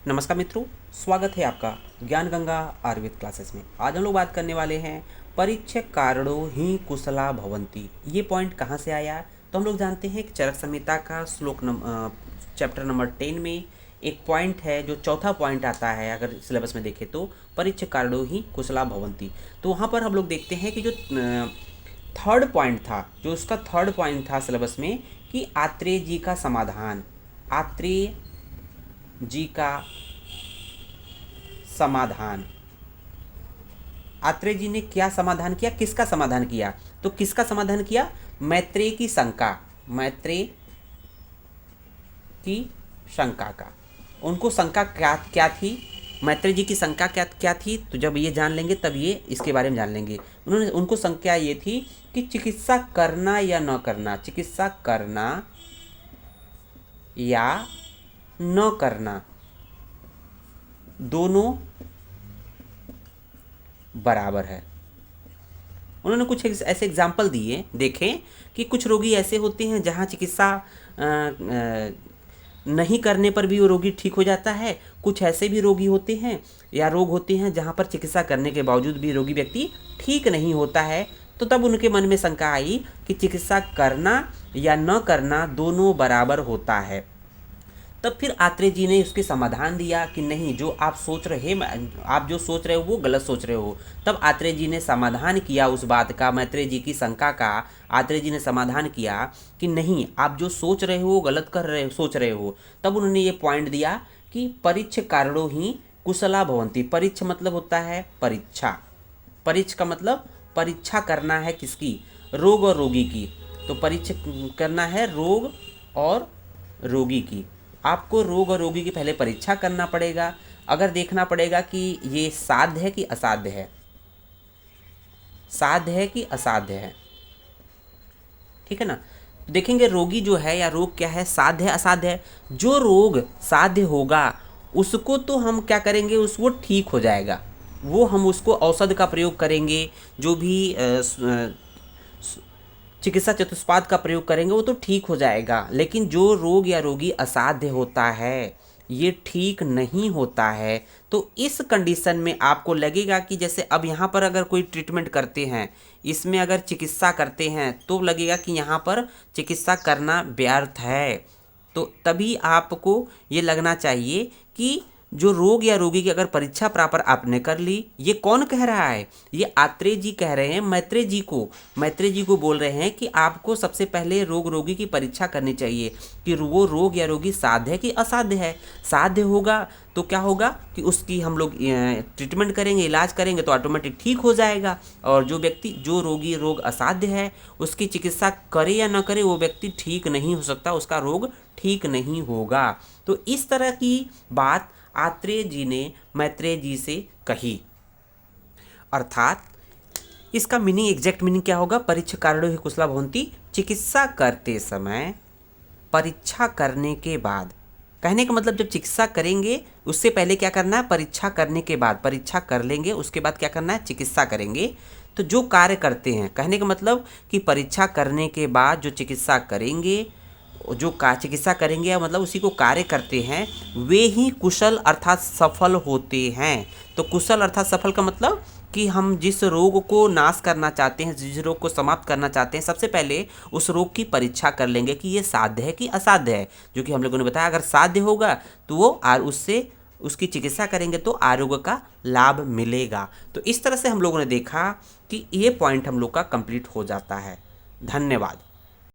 नमस्कार मित्रों, स्वागत है आपका ज्ञान गंगा आयुर्वेद क्लासेस में। आज हम लोग बात करने वाले हैं परीच्य कारणो ही कुशला भवन्ति। ये पॉइंट कहाँ से आया? तो हम लोग जानते हैं कि चरक संहिता का चैप्टर नंबर 10 में एक पॉइंट है जो चौथा पॉइंट आता है। अगर सिलेबस में देखें तो परीच्य कारणो ही कुशला भवन्ति। तो वहाँ पर हम लोग देखते हैं कि जो थर्ड पॉइंट था, जो उसका थर्ड पॉइंट था सिलेबस में, कि आत्रेय जी का समाधान। आत्रेय जी का समाधान, आत्रेय जी ने क्या समाधान किया, किसका समाधान किया? तो किसका समाधान किया? मैत्रेय की शंका, मैत्रेय की शंका का। उनको शंका क्या थी? मैत्रेय जी की शंका क्या थी? तो जब ये जान लेंगे तब ये इसके बारे में जान लेंगे। उनको शंका ये थी कि चिकित्सा करना या न करना, चिकित्सा करना या न करना दोनों बराबर है। उन्होंने कुछ ऐसे एग्जाम्पल दिए। देखें कि कुछ रोगी ऐसे होते हैं जहाँ चिकित्सा नहीं करने पर भी वो रोगी ठीक हो जाता है। कुछ ऐसे भी रोगी होते हैं या रोग होते हैं जहाँ पर चिकित्सा करने के बावजूद भी रोगी व्यक्ति ठीक नहीं होता है। तो तब उनके मन में शंका आई कि चिकित्सा करना या न करना दोनों बराबर होता है। तब फिर आत्रेय जी ने उसके समाधान दिया कि नहीं, जो आप सोच रहे हो वो गलत सोच रहे हो। तब आत्रेय जी ने समाधान किया उस बात का, मैत्रेय जी की शंका का आत्रेय जी ने समाधान किया कि नहीं, आप जो सोच रहे हो गलत सोच रहे हो। तब उन्होंने ये पॉइंट दिया कि परीच्य कारणो ही कुशला भवन्ति। परीच्य मतलब होता है परीक्षा। परीच्य का मतलब परीक्षा करना है किसकी? रोग और रोगी की। तो परीक्षा करना है रोग और रोगी की। आपको रोग और रोगी की पहले परीक्षा करना पड़ेगा। अगर देखना पड़ेगा कि ये साध्य है कि असाध्य है, साध्य है कि असाध्य है, ठीक है ना। तो देखेंगे रोगी जो है या रोग क्या है, साध्य है असाध्य है। जो रोग साध्य होगा उसको तो हम क्या करेंगे, वो ठीक हो जाएगा। वो हम उसको औषध का प्रयोग करेंगे, जो भी चिकित्सा चतुष्पाद का प्रयोग करेंगे वो तो ठीक हो जाएगा। लेकिन जो रोग या रोगी असाध्य होता है, ये ठीक नहीं होता है, तो इस कंडीशन में आपको लगेगा कि जैसे अब यहाँ पर अगर कोई ट्रीटमेंट करते हैं, इसमें अगर चिकित्सा करते हैं तो लगेगा कि यहाँ पर चिकित्सा करना व्यर्थ है। तो तभी आपको ये लगना चाहिए कि जो रोग या रोगी की अगर परीक्षा प्रॉपर आपने कर ली। ये कौन कह रहा है? ये आत्रेय जी कह रहे हैं मैत्रेय जी को। मैत्रेय जी को बोल रहे हैं कि आपको सबसे पहले रोग रोगी की परीक्षा करनी चाहिए कि वो रोग या रोगी साध्य है कि असाध्य है। साध्य होगा तो क्या होगा कि उसकी हम लोग ट्रीटमेंट करेंगे, इलाज करेंगे तो ऑटोमेटिक ठीक हो जाएगा। और जो रोगी रोग असाध्य है उसकी चिकित्सा करे या न करे वो व्यक्ति ठीक नहीं हो सकता, उसका रोग ठीक नहीं होगा। तो इस तरह की बात आत्रेय जी ने मैत्रेय जी से कही। अर्थात इसका मीनिंग, एग्जैक्ट मीनिंग क्या होगा? परीक्षा कारणो ही कुशला भवन्ति। चिकित्सा करते समय परीक्षा करने के बाद, कहने का मतलब जब चिकित्सा करेंगे उससे पहले क्या करना है? परीक्षा करने के बाद, परीक्षा कर लेंगे उसके बाद क्या करना है? चिकित्सा करेंगे। तो जो कार्य करते हैं, कहने का मतलब कि परीक्षा करने के बाद जो चिकित्सा करेंगे, जो चिकित्सा करेंगे मतलब उसी को कार्य करते हैं, वे ही कुशल अर्थात सफल होते हैं। तो कुशल अर्थात सफल का मतलब कि हम जिस रोग को नाश करना चाहते हैं, जिस रोग को समाप्त करना चाहते हैं, सबसे पहले उस रोग की परीक्षा कर लेंगे कि ये साध्य है कि असाध्य है। जो कि हम लोगों ने बताया, अगर साध्य होगा तो वो उससे उसकी चिकित्सा करेंगे तो आरोग्य का लाभ मिलेगा। तो इस तरह से हम लोगों ने देखा कि ये पॉइंट हम लोग का कंप्लीट हो जाता है। धन्यवाद।